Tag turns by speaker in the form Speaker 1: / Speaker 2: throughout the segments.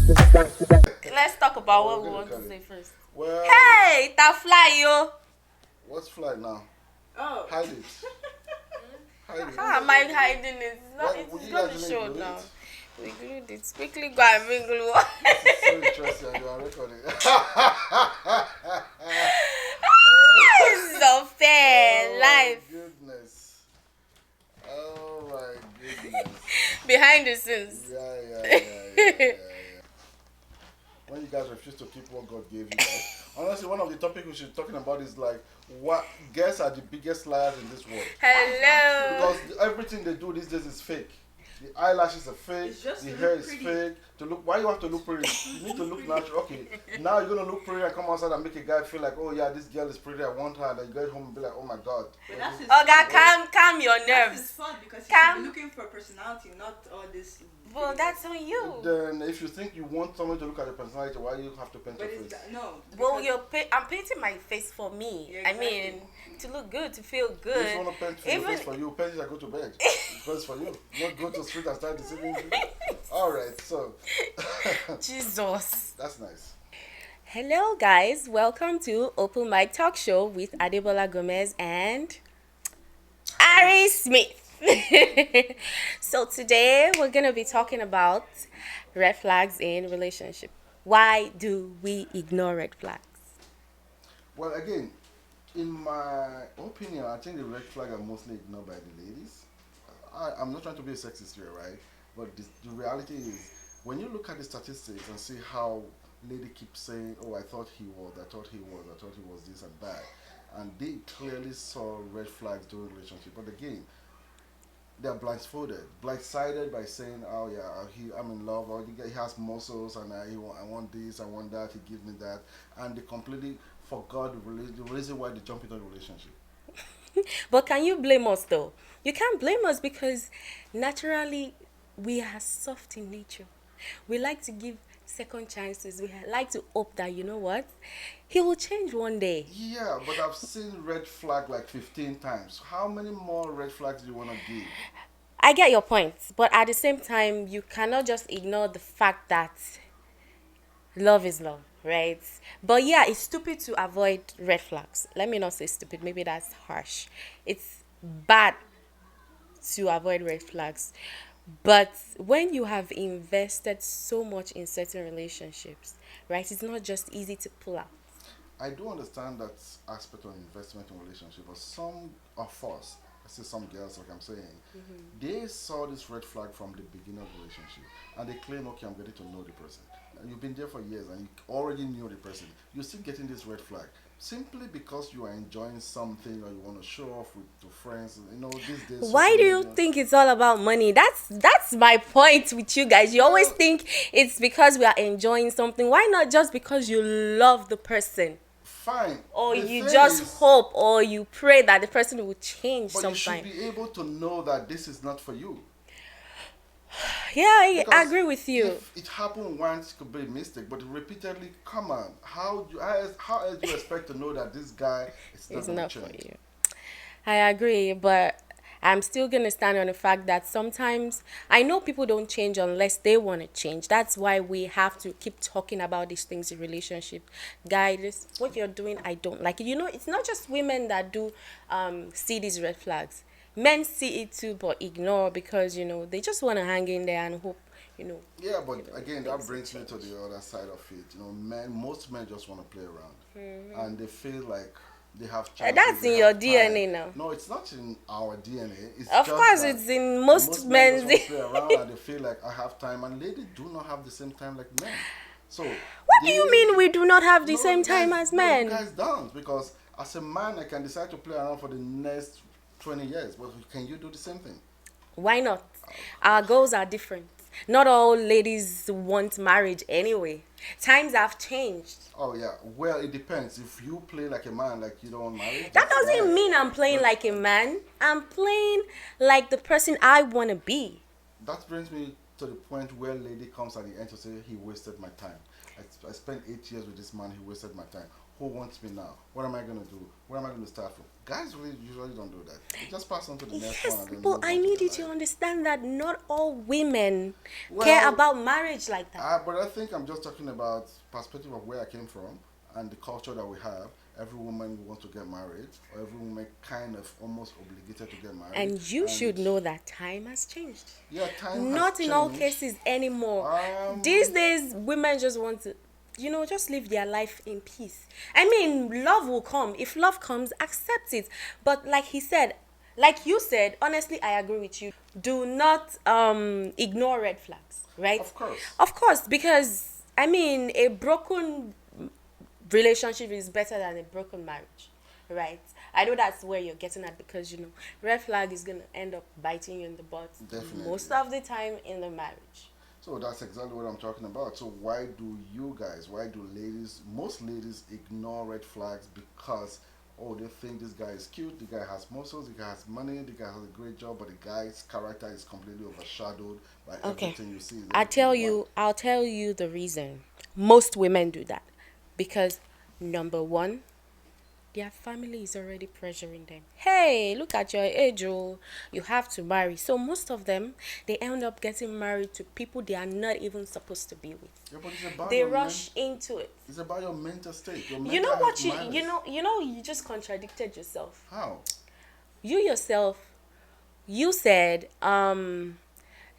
Speaker 1: Let's talk about
Speaker 2: Oh,
Speaker 1: what we
Speaker 2: we're gonna
Speaker 1: want to
Speaker 2: cut
Speaker 1: say
Speaker 2: it.
Speaker 1: first.
Speaker 2: Well,
Speaker 1: Hey, that fly, yo.
Speaker 2: what's flight now?
Speaker 3: Oh.
Speaker 2: Hide it. Hide it.
Speaker 1: How am I hiding it? It's not.
Speaker 2: What would
Speaker 1: It's
Speaker 2: you
Speaker 1: going
Speaker 2: guys
Speaker 1: to
Speaker 2: didn't
Speaker 1: show
Speaker 2: glue
Speaker 1: now.
Speaker 2: it?
Speaker 1: We glued it. Quickly go and bring glue.
Speaker 2: This is so interesting and you are recording.
Speaker 1: This is unfair.
Speaker 2: Oh
Speaker 1: Life
Speaker 2: my goodness. Oh my goodness.
Speaker 1: behind the scenes.
Speaker 2: Yeah. When you guys refuse to keep what God gave you guys. Honestly, one of the topics we should be talking about is like what guess are the biggest liars in this world.
Speaker 1: Hello.
Speaker 2: Because everything they do these days is fake. The eyelashes are fake.
Speaker 3: It's just
Speaker 2: The
Speaker 3: to
Speaker 2: hair
Speaker 3: look
Speaker 2: is
Speaker 3: pretty.
Speaker 2: fake. To look, why you have to look pretty? You need to look natural. Okay, now you're gonna look pretty and come outside and make a guy feel like, oh yeah, this girl is pretty. I want her. And then you get home and be like, oh my god.
Speaker 3: But that's his
Speaker 1: Oh God,
Speaker 3: fun.
Speaker 1: calm your
Speaker 3: That's his
Speaker 1: nerves.
Speaker 3: fun because
Speaker 1: Calm.
Speaker 3: he's looking for personality, not all this.
Speaker 1: Well, that's on you.
Speaker 2: Then if you think you want someone to look at your personality, why you have to paint
Speaker 3: But
Speaker 2: your
Speaker 3: it's
Speaker 2: face?
Speaker 3: no.
Speaker 1: Well,
Speaker 3: because-
Speaker 1: I'm painting my face for me.
Speaker 3: Yeah,
Speaker 1: I mean,
Speaker 3: exactly.
Speaker 1: to look good, to feel
Speaker 2: If
Speaker 1: good.
Speaker 2: you want to paint your
Speaker 1: Even-
Speaker 2: face for you, paint it and go to bed. Because it's for you. Not go to street and start deceiving you. Alright, so
Speaker 1: Jesus.
Speaker 2: that's nice.
Speaker 1: Hello, guys. Welcome to Open Mic Talk Show with Adebola Gomez and Ari Smith. So today we're gonna be talking about red flags in relationship. Why do we ignore red flags?
Speaker 2: Well, again, in my opinion, I think the red flag are mostly ignored by the ladies. I'm not trying to be a sexist here, right? But the reality is, when you look at the statistics and see how lady keeps saying, "Oh, I thought he was, I thought he was, I thought he was this and that," and they clearly saw red flags during the relationship. But again, they're blindsided by saying, "Oh yeah, I'm in love," or he has muscles, and I want this, I want that, he gives me that," and they completely forgot the reason why they jump into the relationship.
Speaker 1: But can you blame us though? You can't blame us because naturally we are soft in nature. We like to give second chances. We like to hope that you know what? He will change one day.
Speaker 2: Yeah, but I've seen red flag like 15 times. How many more red flags do you want to give?
Speaker 1: I get your point, but at the same time, you cannot just ignore the fact that love is love, right? But yeah, it's stupid to avoid red flags. Let me not say stupid, maybe that's harsh. It's bad to avoid red flags. But when you have invested so much in certain relationships, right, it's not just easy to pull out.
Speaker 2: I do understand that aspect of investment in relationship, but some of us, I see some girls like I'm saying, they saw this red flag from the beginning of the relationship, and they claim, okay, I'm getting to know the person. And you've been there for years, and you already knew the person. You're still getting this red flag simply because you are enjoying something or you want to show off with your friends. You know, these days.
Speaker 1: Why
Speaker 2: social
Speaker 1: do you
Speaker 2: media-
Speaker 1: think it's all about money? That's my point with you guys. You always
Speaker 2: Well-
Speaker 1: think it's because we are enjoying something. Why not just because you love the person?
Speaker 2: Fine.
Speaker 1: Or
Speaker 2: The
Speaker 1: you
Speaker 2: thing
Speaker 1: just
Speaker 2: is-
Speaker 1: hope or you pray that the person will change
Speaker 2: But you should
Speaker 1: sometime.
Speaker 2: be able to know that this is not for you.
Speaker 1: Yeah, I
Speaker 2: Because
Speaker 1: agree with you.
Speaker 2: If it happened once, it could be a mistake, but repeatedly, come on, how else do you expect to know that this guy is not
Speaker 1: It's
Speaker 2: going
Speaker 1: not
Speaker 2: to
Speaker 1: for
Speaker 2: change?
Speaker 1: you. I agree, but I'm still going to stand on the fact that sometimes I know people don't change unless they want to change. That's why we have to keep talking about these things in relationship. Guys, what you're doing, I don't like it. You know, it's not just women that do see these red flags. Men see it too, but ignore because, you know, they just want to hang in there and hope, you know.
Speaker 2: Yeah, but again, that
Speaker 1: things
Speaker 2: brings me
Speaker 1: will
Speaker 2: to
Speaker 1: change.
Speaker 2: the other side of it. You know, most men just want to play around,
Speaker 1: Mm-hmm.
Speaker 2: and they feel like they have chances.
Speaker 1: That's
Speaker 2: they
Speaker 1: in your
Speaker 2: have time.
Speaker 1: DNA now.
Speaker 2: No, it's not in our DNA. It's
Speaker 1: Of
Speaker 2: just
Speaker 1: course,
Speaker 2: that
Speaker 1: it's in most
Speaker 2: men
Speaker 1: men's.
Speaker 2: just want to play around, and they feel like I have time, and ladies do not have the same time like men. So
Speaker 1: What do you mean we do not have the
Speaker 2: No,
Speaker 1: same
Speaker 2: you
Speaker 1: time
Speaker 2: guys-
Speaker 1: as
Speaker 2: no,
Speaker 1: men?
Speaker 2: you guys don't, because as a man, I can decide to play around for the next 20 years. But can you do the same thing?
Speaker 1: Why not? Our goals are different. Not all ladies want marriage anyway. Times have changed.
Speaker 2: Oh yeah. Well, it depends. If you play like a man, like you don't want marriage.
Speaker 1: That
Speaker 2: that's
Speaker 1: doesn't
Speaker 2: nice.
Speaker 1: mean I'm playing
Speaker 2: But
Speaker 1: like a man. I'm playing like the person I want to be.
Speaker 2: That brings me to the point where lady comes at the end to say he wasted my time. I spent 8 years with this man. He wasted my time. Who wants me now? What am I gonna do? Where am I gonna start from? Guys really usually don't do that. They just pass on to the next one
Speaker 1: Yes,
Speaker 2: and then
Speaker 1: but
Speaker 2: move
Speaker 1: I
Speaker 2: on to
Speaker 1: need
Speaker 2: their
Speaker 1: you to
Speaker 2: life.
Speaker 1: understand that not all women care
Speaker 2: Well,
Speaker 1: about marriage like that.
Speaker 2: but I think I'm just talking about perspective of where I came from and the culture that we have. Every woman wants to get married, or every woman kind of almost obligated to get married.
Speaker 1: And you
Speaker 2: And
Speaker 1: should know that time has changed.
Speaker 2: yeah, time has
Speaker 1: Not in all
Speaker 2: changed.
Speaker 1: cases anymore. These
Speaker 2: Um,
Speaker 1: days, women just want to, just live their life in peace. I mean, love will come. If love comes, accept it. But like you said, honestly, I agree with you. Do not ignore red flags, right?
Speaker 2: of course.
Speaker 1: Of course, because I mean, a broken relationship is better than a broken marriage, right? I know that's where you're getting at because red flag is gonna end up biting you in the butt
Speaker 2: Definitely.
Speaker 1: most of the time in the marriage.
Speaker 2: So that's exactly what I'm talking about. So why do ladies, most ladies ignore red flags because, oh, they think this guy is cute, the guy has muscles, the guy has money, the guy has a great job, but the guy's character is completely overshadowed by
Speaker 1: Okay,
Speaker 2: everything you see, everything you want.
Speaker 1: I'll tell you the reason most women do that because number one, their family is already pressuring them. Hey, look at your age, oh, you have to marry. So most of them, they end up getting married to people they are not even supposed to be with.
Speaker 2: Yeah, but it's about
Speaker 1: They
Speaker 2: your
Speaker 1: rush into it.
Speaker 2: it's about your mental state. Your
Speaker 1: You
Speaker 2: mental
Speaker 1: know
Speaker 2: health
Speaker 1: what
Speaker 2: matters.
Speaker 1: you just contradicted yourself.
Speaker 2: How?
Speaker 1: You yourself, you said,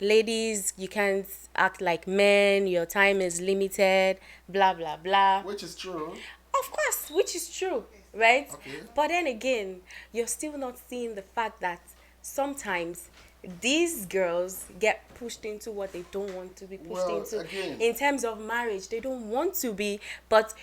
Speaker 1: ladies, you can't act like men, your time is limited, blah blah blah.
Speaker 2: Which is true.
Speaker 1: Of course, which is true, right?
Speaker 2: Okay.
Speaker 1: But then again, you're still not seeing the fact that sometimes these girls get pushed into what they don't want to be pushed
Speaker 2: Well,
Speaker 1: into.
Speaker 2: again,
Speaker 1: In terms of marriage, they don't want to be, but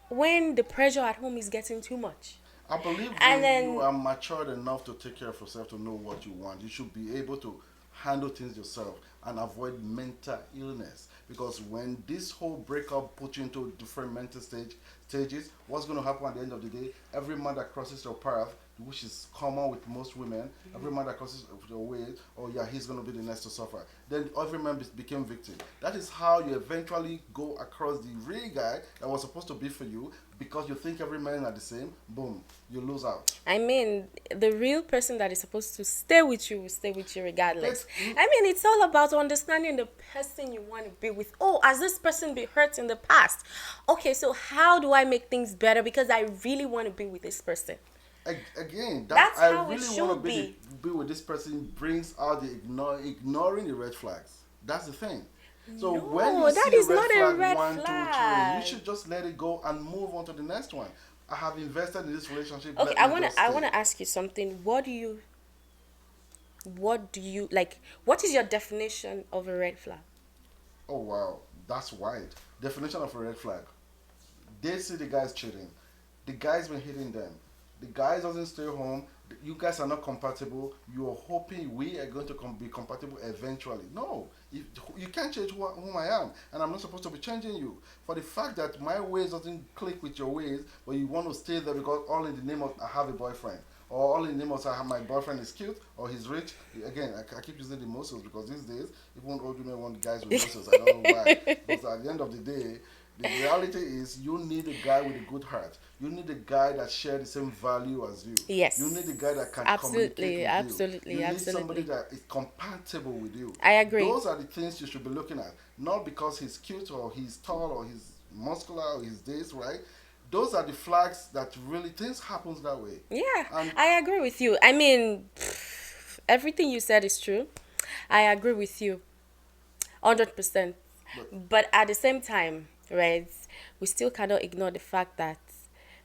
Speaker 1: when the pressure at home is getting too much.
Speaker 2: I believe
Speaker 1: And
Speaker 2: when you
Speaker 1: then
Speaker 2: are matured enough to take care of yourself to know what you want, you should be able to handle things yourself and avoid mental illness. Because when this whole breakup puts you into different stages, what's going to happen at the end of the day? Every man that crosses your path, which is common with most women, every man that crosses your way, oh yeah, he's going to be the next to suffer. Then every man became victim. That is how you eventually go across the real guy that was supposed to be for you because you think every man are the same. Boom, you lose out.
Speaker 1: I mean, the real person that is supposed to stay with you will stay with you regardless.
Speaker 2: Let's
Speaker 1: I mean, it's all about understanding the person you want to be with. Oh, has this person been hurt in the past? Okay, so how do I make things better because I really want to be with this person?
Speaker 2: again, that
Speaker 1: That's
Speaker 2: I
Speaker 1: how it
Speaker 2: really want to
Speaker 1: should be.
Speaker 2: be with this person brings out the ignoring the red flags. That's the thing. So when
Speaker 1: No,
Speaker 2: you
Speaker 1: that
Speaker 2: see a
Speaker 1: is
Speaker 2: red
Speaker 1: not a
Speaker 2: flag
Speaker 1: red
Speaker 2: one, two, three, you
Speaker 1: flag.
Speaker 2: should just let it go and move on to the next one. I have invested in this relationship.
Speaker 1: Okay,
Speaker 2: Let
Speaker 1: I
Speaker 2: me
Speaker 1: wanna
Speaker 2: just
Speaker 1: I
Speaker 2: stay.
Speaker 1: wanna ask you something. What do you like? What is your definition of a red flag?
Speaker 2: Oh wow, that's wide. Definition of a red flag. They see the guy's cheating. The guy's been hitting them. The guy doesn't stay home. You guys are not compatible. You are hoping we are going to be compatible eventually. No, you can't change whom I am, and I'm not supposed to be changing you. For the fact that my ways doesn't click with your ways, but you want to stay there because all in the name of I have a boyfriend, or all in the name of I have my boyfriend is cute or he's rich. Again, I keep using the muscles because these days even old women want guys with muscles. I don't know why. Because at the end of the day, the reality is you need a guy with a good heart. You need a guy that shares the same value as you.
Speaker 1: Yes.
Speaker 2: You need a guy that can communicate
Speaker 1: Absolutely,
Speaker 2: with
Speaker 1: absolutely,
Speaker 2: you. You need somebody
Speaker 1: absolutely.
Speaker 2: that is compatible with you.
Speaker 1: I agree.
Speaker 2: Those are the things you should be looking at. Not because he's cute or he's tall or he's muscular or he's this, right? Those are the flags that really things happens that way.
Speaker 1: Yeah,
Speaker 2: And
Speaker 1: I agree with you. I mean, everything you said is true. I agree with you 100%.
Speaker 2: but
Speaker 1: But at the same time, right, we still cannot ignore the fact that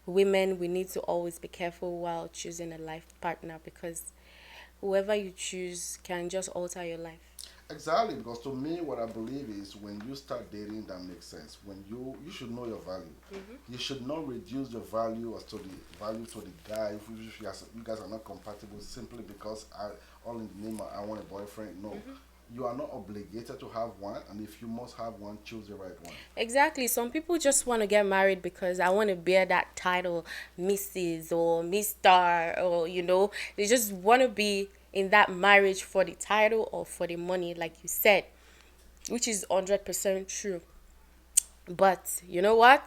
Speaker 1: women, we need to always be careful while choosing a life partner because whoever you choose can just alter your life.
Speaker 2: exactly, because to me, what I believe is when you start dating, that makes sense. When you should know your value. You should not reduce your value as to the value to the guy. If you guys are not compatible simply because all in the name of I want a boyfriend. No, you are not obligated to have one, and if you must have one, choose the right one.
Speaker 1: Exactly. Some people just want to get married because I want to bear that title, Mrs. or Mr. or they just want to be in that marriage for the title or for the money, like you said. which is 100% true. But you know what?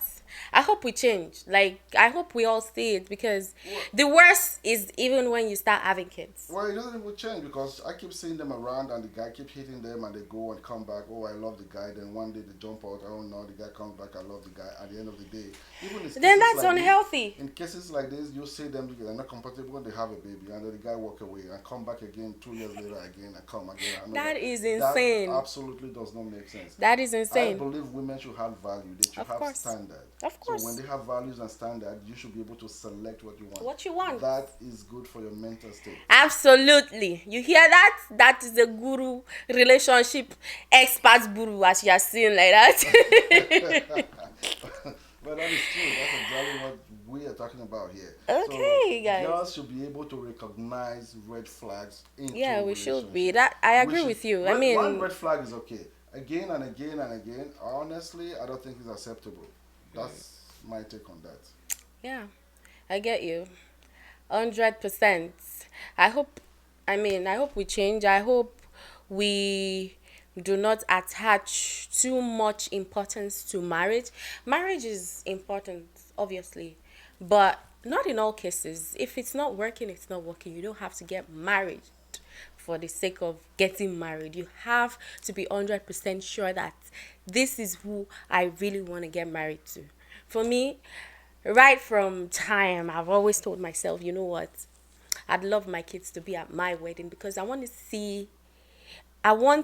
Speaker 1: I hope we change. Like, I hope we all see it, because
Speaker 2: Well,
Speaker 1: the worst is even when you start having kids.
Speaker 2: Well, it doesn't even change because I keep seeing them around and the guy keep hitting them and they go and come back. Oh, I love the guy. Then one day they jump out. Oh no, the guy comes back. I love the guy. At the end of the day, even in
Speaker 1: Then
Speaker 2: cases
Speaker 1: that's
Speaker 2: like this,
Speaker 1: unhealthy.
Speaker 2: you see them they're not compatible and they have a baby, and then the guy walk away and come back again 2 years later again and come again.
Speaker 1: That is
Speaker 2: That
Speaker 1: insane.
Speaker 2: absolutely does not make sense.
Speaker 1: That is
Speaker 2: I
Speaker 1: insane.
Speaker 2: believe women should have value. They should
Speaker 1: Of
Speaker 2: have
Speaker 1: course.
Speaker 2: standard.
Speaker 1: Of
Speaker 2: So when
Speaker 1: course.
Speaker 2: they have values and standard, you should be able to select what you want.
Speaker 1: What you want.
Speaker 2: That is good for your mental state.
Speaker 1: Absolutely. You hear that? That is the guru, relationship expert guru, as you are seeing like that.
Speaker 2: But that is true. That's exactly what we are talking about here. So
Speaker 1: Okay, guys.
Speaker 2: girls should be able to recognize red flags into
Speaker 1: Yeah, we should be.
Speaker 2: relationship.
Speaker 1: That I
Speaker 2: We
Speaker 1: agree
Speaker 2: should-
Speaker 1: with you. I
Speaker 2: one
Speaker 1: mean,
Speaker 2: red flag is okay. Again and again and again. Honestly, I don't think it's acceptable. That's my take on that.
Speaker 1: yeah, I get you. 100%. I hope, I hope we change. I hope we do not attach too much importance to marriage. Marriage is important, obviously, but not in all cases. If it's not working, it's not working. You don't have to get married for the sake of getting married. You have to be 100% sure that this is who I really want to get married to. For me, right from time, I've always told myself, you know what? I'd love my kids to be at my wedding, because I want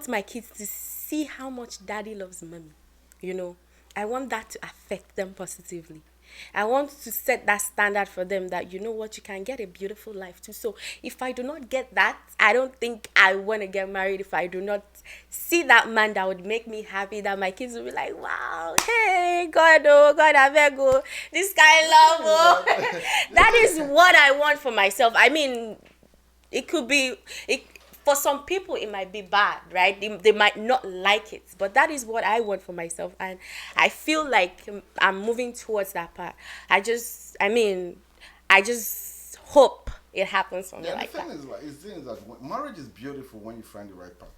Speaker 1: my kids to see how much daddy loves mommy. You know, I want that to affect them positively. I want to set that standard for them that, you know what, you can get a beautiful life too. So if I do not get that, I don't think I want to get married. If I do not see that man that would make me happy, that my kids will be like, wow, hey, God, oh, God, I beg, oh, this guy love, oh. That is what I want for myself. It could be, for some people it might be bad, right? They might not like it, but that is what I want for myself, and I feel like I'm moving towards that part. I just hope it happens for me
Speaker 2: Yeah,
Speaker 1: like
Speaker 2: the
Speaker 1: that.
Speaker 2: thing is that marriage is beautiful when you find the right partner.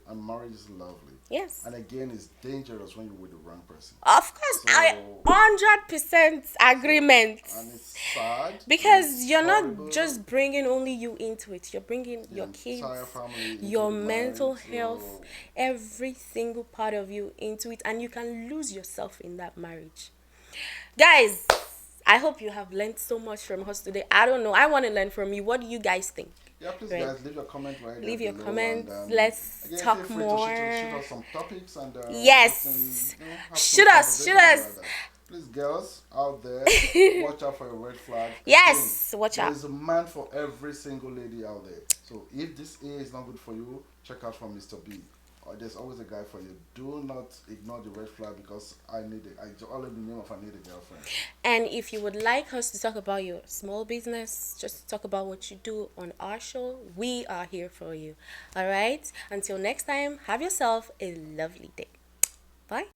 Speaker 2: And marriage is lovely.
Speaker 1: Yes,
Speaker 2: And again, it's dangerous when you're with the wrong person.
Speaker 1: of course, I
Speaker 2: So
Speaker 1: 100% agreement.
Speaker 2: and it's sad.
Speaker 1: Because
Speaker 2: It's
Speaker 1: you're
Speaker 2: horrible.
Speaker 1: not just bringing only you into it, you're bringing
Speaker 2: The
Speaker 1: your kids,
Speaker 2: entire family into
Speaker 1: your
Speaker 2: the
Speaker 1: mental
Speaker 2: marriage,
Speaker 1: health,
Speaker 2: so
Speaker 1: every single part of you into it, and you can lose yourself in that marriage. Guys, I hope you have learned so much from us today. I don't know, I want to learn from you. What do you guys think?
Speaker 2: yeah, please
Speaker 1: Right.
Speaker 2: guys, leave your comment right there
Speaker 1: Leave your
Speaker 2: below,
Speaker 1: comments.
Speaker 2: and
Speaker 1: Let's
Speaker 2: again,
Speaker 1: talk
Speaker 2: feel free
Speaker 1: more.
Speaker 2: to shoot us some topics and
Speaker 1: Yes.
Speaker 2: we can, have some
Speaker 1: Shoot us,
Speaker 2: conversation
Speaker 1: shoot us.
Speaker 2: about that. Please, girls out there, watch out for your red flag.
Speaker 1: Yes,
Speaker 2: Again,
Speaker 1: watch out.
Speaker 2: there is a man for every single lady out there. So if this A is not good for you, check out from Mr. B. Or there's always a guy for you. Do not ignore the red flag because I all in the name of I need a girlfriend.
Speaker 1: And if you would like us to talk about your small business, just talk about what you do on our show, we are here for you. All right? Until next time, have yourself a lovely day. Bye.